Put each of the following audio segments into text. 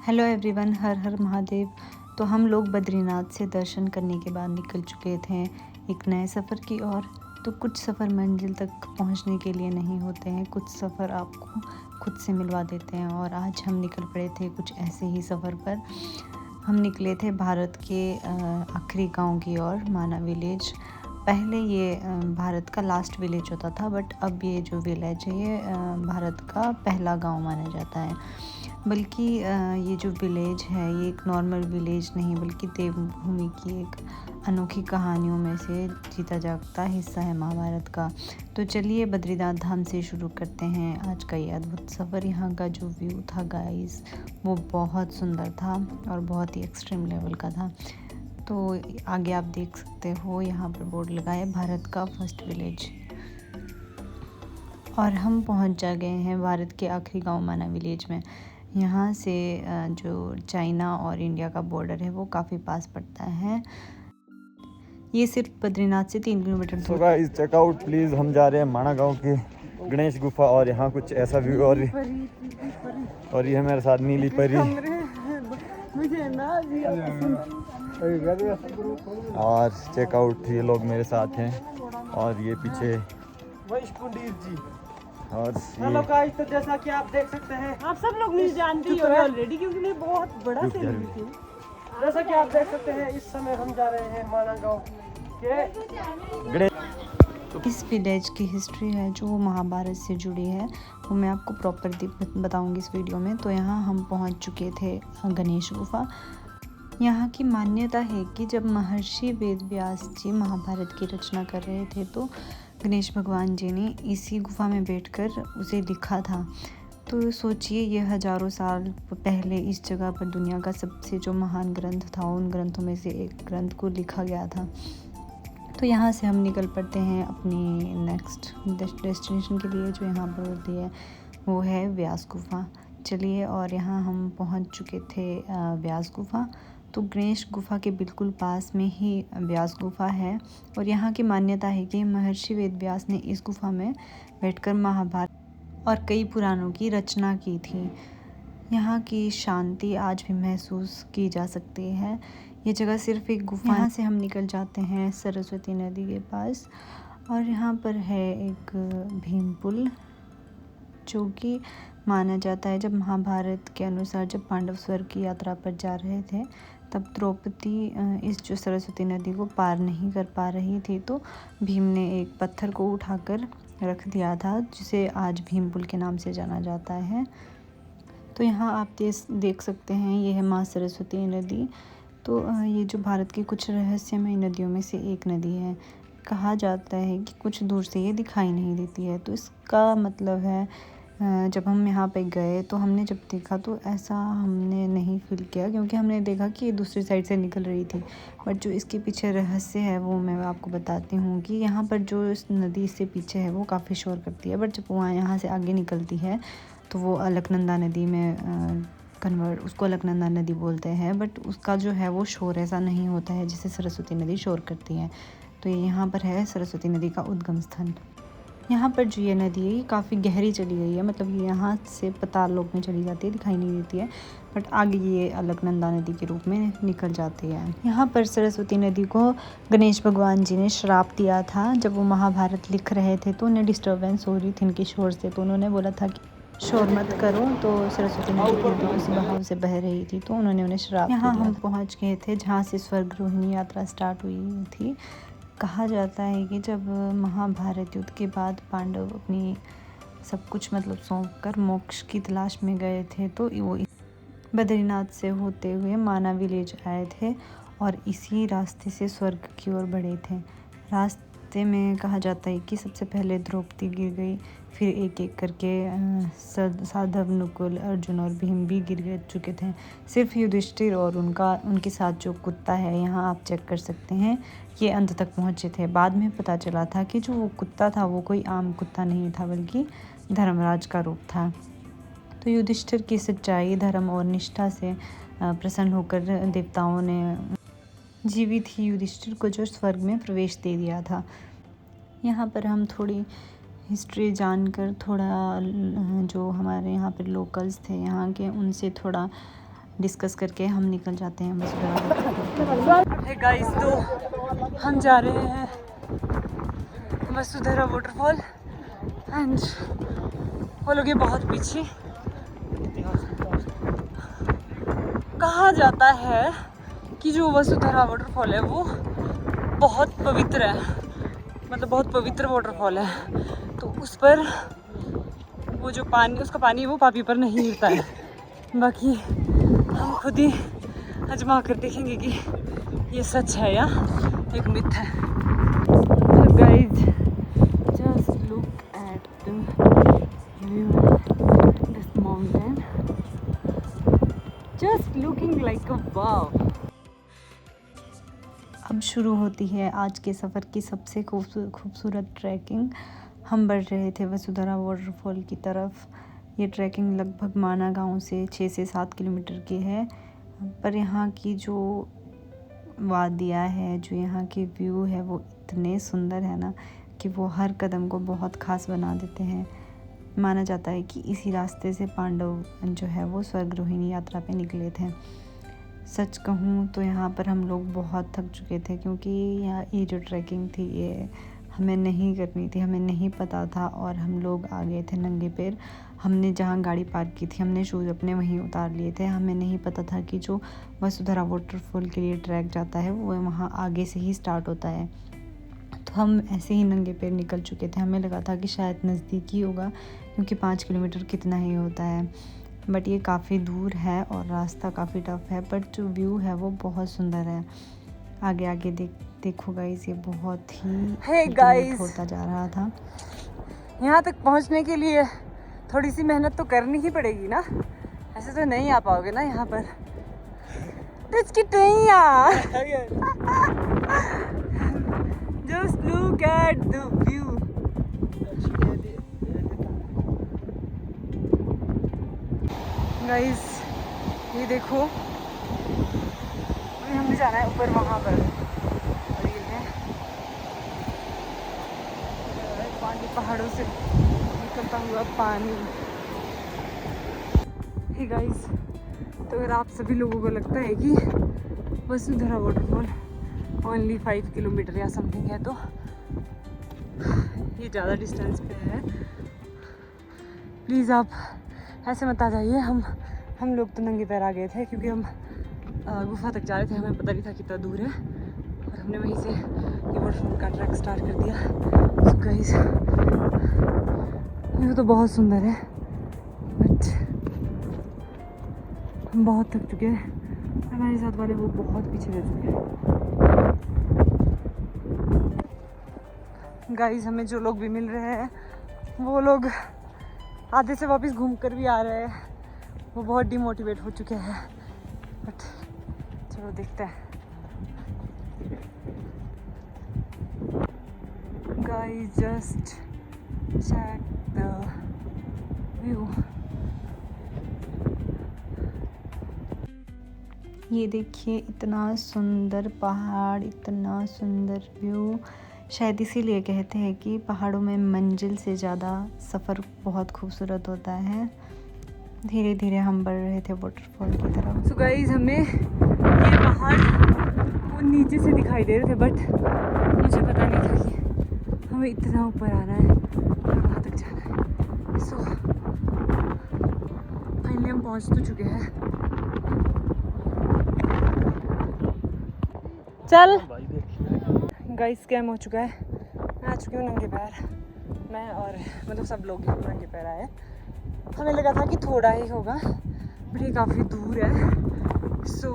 Hello everyone, हर हर महादेव। तो हम लोग बद्रीनाथ से दर्शन करने के बाद निकल चुके थे एक नए सफ़र की ओर। तो कुछ सफ़र मंजिल तक पहुंचने के लिए नहीं होते हैं, कुछ सफ़र आपको खुद से मिलवा देते हैं। और आज हम निकल पड़े थे कुछ ऐसे ही सफ़र पर। हम निकले थे भारत के आखिरी गांव की ओर, माना विलेज। पहले ये भारत का लास्ट विलेज होता था, बट अब ये जो विलेज है ये भारत का पहला गांव माना जाता है। बल्कि ये जो विलेज है ये एक नॉर्मल विलेज नहीं, बल्कि देवभूमि की एक अनोखी कहानियों में से जीता जागता हिस्सा है महाभारत का। तो चलिए बद्रीनाथ धाम से शुरू करते हैं आज का ये अद्भुत सफ़र। यहाँ का जो व्यू था गाइस, वो बहुत सुंदर था और बहुत ही एक्सट्रीम लेवल का था। तो आगे आप देख सकते हो, यहाँ पर बोर्ड लगा है भारत का फर्स्ट विलेज। और हम पहुँच जा गए हैं भारत के आखिरी गांव माना विलेज में। यहाँ से जो चाइना और इंडिया का बॉर्डर है वो काफ़ी पास पड़ता है। ये सिर्फ बद्रीनाथ से 3 किलोमीटर दूर। तो गाइस चेकआउट प्लीज़, हम जा रहे हैं माना गांव की गणेश गुफा। और यहाँ कुछ ऐसा व्यू। और ये मेरे साथ नीली परी। और चेकआउट ये लोग मेरे साथ हैं। और ये पीछे वैष्णुदेव जी। और हेलो गाइस, तो जैसा कि आप देख सकते हैं, आप सब लोग मुझे जानते ही हो ऑलरेडी, क्योंकि मैं बहुत बड़ा सेलिब्रिटी हूँ। जैसा कि आप देख सकते हैं, इस समय हम जा रहे हैं माना गांव के। इस विलेज की हिस्ट्री है जो महाभारत से जुड़ी है, वो मैं आपको प्रॉपर बताऊंगी इस वीडियो में। तो यहाँ हम पहुँच चुके थे गणेश गुफा। यहाँ की मान्यता है कि जब महर्षि वेद व्यास जी महाभारत की रचना कर रहे थे तो गणेश भगवान जी ने इसी गुफा में बैठकर उसे लिखा था। तो सोचिए, ये हजारों साल पहले इस जगह पर दुनिया का सबसे जो महान ग्रंथ था, उन ग्रंथों में से एक ग्रंथ को लिखा गया था। तो यहाँ से हम निकल पड़ते हैं अपनी नेक्स्ट डेस्टिनेशन के लिए, जो यहाँ पर होती है वो है व्यास गुफा। चलिए, और यहाँ हम पहुँच चुके थे व्यास गुफा। तो गणेश गुफा के बिल्कुल पास में ही व्यास गुफा है। और यहाँ की मान्यता है कि महर्षि वेद व्यास ने इस गुफा में बैठकर महाभारत और कई पुराणों की रचना की थी। यहाँ की शांति आज भी महसूस की जा सकती है। ये जगह सिर्फ एक गुफा। यहाँ से हम निकल जाते हैं सरस्वती नदी के पास। और यहाँ पर है एक भीम पुल, जो कि माना जाता है जब महाभारत के अनुसार जब पांडव स्वर्ग की यात्रा पर जा रहे थे, तब द्रौपदी इस जो सरस्वती नदी को पार नहीं कर पा रही थी, तो भीम ने एक पत्थर को उठाकर रख दिया था, जिसे आज भीम पुल के नाम से जाना जाता है। तो यहाँ आप देख सकते हैं, ये है माँ सरस्वती नदी। तो ये जो भारत की कुछ रहस्यमय नदियों में से एक नदी है। कहा जाता है कि कुछ दूर से ये दिखाई नहीं देती है। तो इसका मतलब है जब हम यहाँ पे गए तो हमने जब देखा तो ऐसा हमने नहीं फील किया, क्योंकि हमने देखा कि ये दूसरी साइड से निकल रही थी। बट जो इसके पीछे रहस्य है वो मैं आपको बताती हूँ कि यहाँ पर जो इस नदी से पीछे है वो काफ़ी शोर करती है, बट जब वहाँ यहाँ से आगे निकलती है तो वो अलकनंदा नदी में उसको अलकनंदा नदी बोलते हैं। बट उसका जो है वो शोर ऐसा नहीं होता है जैसे सरस्वती नदी शोर करती है। तो ये यहाँ पर है सरस्वती नदी का उद्गम स्थल। यहाँ पर जो ये नदी है ये काफ़ी गहरी चली गई है, मतलब ये यहाँ से पाताल लोक में चली जाती है, दिखाई नहीं देती है। बट आगे ये अलकनंदा नदी के रूप में निकल जाती है। यहाँ पर सरस्वती नदी को गणेश भगवान जी ने श्राप दिया था। जब वो महाभारत लिख रहे थे तो उन्हें डिस्टर्बेंस हो रही थी इनके शोर से, तो उन्होंने बोला था कि शोर मत करो। तो सरस्वती नदी उसी बहाव से बह रही थी, तो उन्होंने उन्हें श्राप दिया। यहाँ हम पहुँच गए थे जहाँ से स्वर्ग रोहिणी यात्रा स्टार्ट हुई थी। कहा जाता है कि जब महाभारत युद्ध के बाद पांडव अपनी सब कुछ मतलब सौंप कर मोक्ष की तलाश में गए थे, तो वो बद्रीनाथ से होते हुए माना विलेज आए थे और इसी रास्ते से स्वर्ग की ओर बढ़े थे। रास्ते में कहा जाता है कि सबसे पहले द्रौपदी गिर गई, फिर एक एक करके साधव, नकुल, अर्जुन और भीम भी गिर चुके थे। सिर्फ युधिष्ठिर और उनके साथ जो कुत्ता है, यहाँ आप चेक कर सकते हैं, ये अंत तक पहुँचे थे। बाद में पता चला था कि जो वो कुत्ता था वो कोई आम कुत्ता नहीं था, बल्कि धर्मराज का रूप था। तो युधिष्ठिर की सच्चाई, धर्म और निष्ठा से प्रसन्न होकर देवताओं ने जीवित ही युधिष्ठिर को जो स्वर्ग में प्रवेश दे दिया था। यहाँ पर हम थोड़ी हिस्ट्री जानकर, थोड़ा जो हमारे यहाँ पर लोकल्स थे यहाँ के, उनसे थोड़ा डिस्कस करके हम निकल जाते हैं वसुधरा। हे गाइस, तो हम जा रहे हैं वसुधरा वाटरफॉल एंड वो लोग ये बहुत पीछे। कहा जाता है कि जो वसुधरा वाटरफॉल है वो बहुत पवित्र है, मतलब बहुत पवित्र वाटरफॉल है। तो उस पर वो जो पानी, उसका पानी वो पापी पर नहीं गिरता है। बाकी हम खुद ही आजमा कर देखेंगे कि ये सच है या एक मिथ है। Guys, just look at the view this mountain, just looking like a wow. अब शुरू होती है आज के सफ़र की सबसे खूबसूरत ट्रैकिंग। हम बढ़ रहे थे वसुधरा वाटरफॉल की तरफ। ये ट्रैकिंग लगभग माना गांव से 6 से 7 किलोमीटर की है। पर यहाँ की जो वादियाँ है, जो यहाँ के व्यू है, वो इतने सुंदर है ना कि वो हर कदम को बहुत ख़ास बना देते हैं। माना जाता है कि इसी रास्ते से पांडव जो है वो स्वर्गरोहिणी यात्रा पे निकले थे। सच कहूँ तो यहाँ पर हम लोग बहुत थक चुके थे, क्योंकि ये जो ट्रैकिंग थी ये हमें नहीं करनी थी, हमें नहीं पता था और हम लोग आ गए थे नंगे पैर। हमने जहाँ गाड़ी पार्क की थी हमने शूज़ अपने वहीं उतार लिए थे। हमें नहीं पता था कि जो वसुधरा वाटरफॉल के लिए ट्रैक जाता है वो वहाँ आगे से ही स्टार्ट होता है। तो हम ऐसे ही नंगे पैर निकल चुके थे। हमें लगा था कि शायद नज़दीक ही होगा, क्योंकि 5 किलोमीटर कितना ही होता है, बट ये काफ़ी दूर है और रास्ता काफ़ी टफ है। बट जो व्यू है वो बहुत सुंदर है। आगे आगे देखो गाइस, ये बहुत ही गाइस होता जा रहा था। यहाँ तक पहुँचने के लिए थोड़ी सी मेहनत तो करनी ही पड़ेगी ना, ऐसे तो नहीं आ पाओगे ना यहाँ पर। Just look at the view. Guys, ये देखो, अभी हमें जाना है ऊपर वहाँ पर। और ये है पानी, पहाड़ों से निकलता हुआ पानी। हे गाइस, तो अगर आप सभी लोगों को लगता है कि वसुधरा वाटरफॉल ओनली 5 किलोमीटर या समथिंग है, तो ये ज़्यादा डिस्टेंस पे है, प्लीज़ आप ऐसे मत आ जाइए। हम लोग तो नंगे पैर आ गए थे, क्योंकि हम गुफा तक जा रहे थे। हमें पता नहीं था कितना दूर है और हमने वहीं से ये वाटरफॉल का ट्रैक स्टार्ट कर दिया। सो गाइस, व्यू तो बहुत सुंदर है, बट हम बहुत थक चुके हैं। हमारे साथ वाले वो बहुत पीछे रह चुके हैं। गाइस, हमें जो लोग भी मिल रहे हैं वो लोग आधे से वापस घूम कर भी आ रहे हैं। वो बहुत डिमोटिवेट हो चुके हैं, बट चलो देखते हैं। Guys, just check the view. ये देखिए, इतना सुंदर पहाड़, इतना सुंदर व्यू। शायद इसीलिए कहते हैं कि पहाड़ों में मंजिल से ज़्यादा सफ़र बहुत खूबसूरत होता है। धीरे धीरे हम बढ़ रहे थे वाटरफॉल की तरफ। सो गाइस, हमें ये पहाड़ वो नीचे से दिखाई दे रहे थे, बट मुझे पता नहीं था कि हमें इतना ऊपर आना है और वहाँ तक जाना है। सो फाइनली हम पहुँच तो चुके हैं। चल गाइस, स्कैम हो चुका है। मैं आ चुकी हूँ नंगे पैर, मैं और मतलब सब लोग ही नंगे पैर आए। हमें लगा था कि थोड़ा ही होगा, बट ये काफ़ी दूर है। सो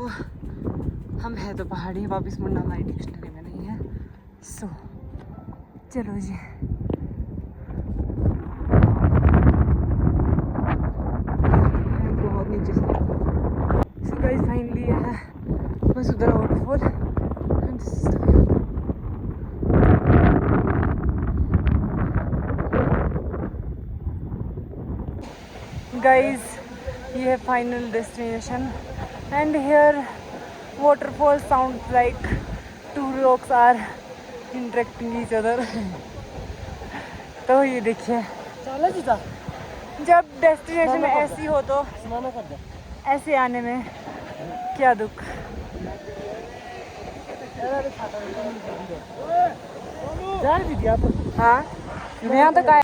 हम है तो पहाड़ी, वापस मुड़ना हमारी डिक्शनरी में नहीं है। सो चलो जी। बहुत नीचे से। सो गाइस, फाइनली है वसुधरा वाटरफॉल। Guys, ये है final destination and here waterfall sounds like two rocks are interacting each other. तो ये देखिए, जब डेस्टिनेशन ऐसी हो तो ऐसे आने में क्या दुख। हाँ यहाँ तक आए।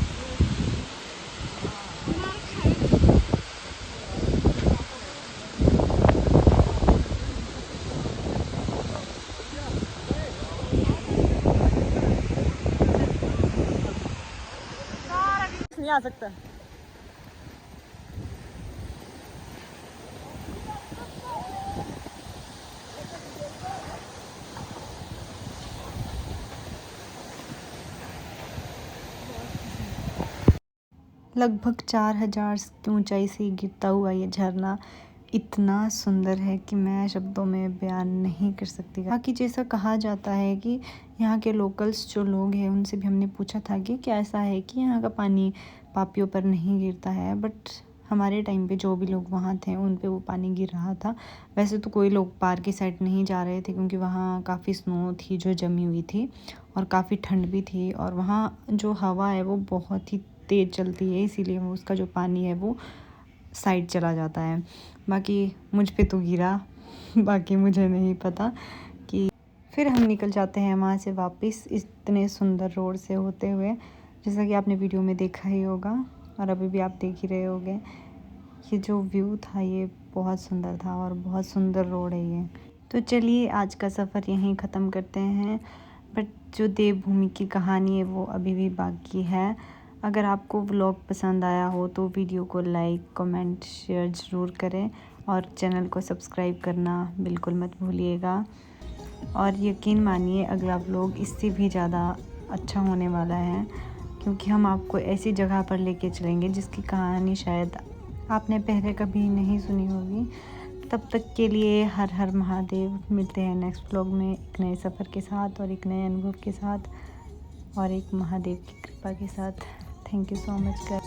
नहीं आ सकता। लगभग 4000 की ऊंचाई से गिरता हुआ ये झरना इतना सुंदर है कि मैं शब्दों में बयान नहीं कर सकती। बाकी जैसा कहा जाता है कि यहाँ के लोकल्स जो लोग हैं उनसे भी हमने पूछा था कि क्या ऐसा है कि यहाँ का पानी पापियों पर नहीं गिरता है, बट हमारे टाइम पे जो भी लोग वहाँ थे उन पे वो पानी गिर रहा था। वैसे तो कोई लोग पार की साइड नहीं जा रहे थे क्योंकि वहाँ काफ़ी स्नो थी जो जमी हुई थी और काफ़ी ठंड भी थी, और वहाँ जो हवा है वो बहुत ही तेज़ चलती है, इसीलिए वो उसका जो पानी है वो साइड चला जाता है। बाकी मुझ पे तो गिरा, बाकी मुझे नहीं पता कि। फिर हम निकल जाते हैं वहाँ से वापस इतने सुंदर रोड से होते हुए, जैसा कि आपने वीडियो में देखा ही होगा और अभी भी आप देख ही रहे होंगे। ये जो व्यू था ये बहुत सुंदर था और बहुत सुंदर रोड है ये। तो चलिए आज का सफ़र यहीं ख़त्म करते हैं, बट जो देवभूमि की कहानी है वो अभी भी बाकी है। अगर आपको व्लॉग पसंद आया हो तो वीडियो को लाइक कमेंट शेयर ज़रूर करें और चैनल को सब्सक्राइब करना बिल्कुल मत भूलिएगा। और यकीन मानिए अगला व्लॉग इससे भी ज़्यादा अच्छा होने वाला है, क्योंकि हम आपको ऐसी जगह पर लेके चलेंगे जिसकी कहानी शायद आपने पहले कभी नहीं सुनी होगी। तब तक के लिए हर हर महादेव। मिलते हैं नेक्स्ट व्लॉग में एक नए सफ़र के साथ और एक नए अनुभव के साथ और एक महादेव की कृपा के साथ। Thank you so much guys.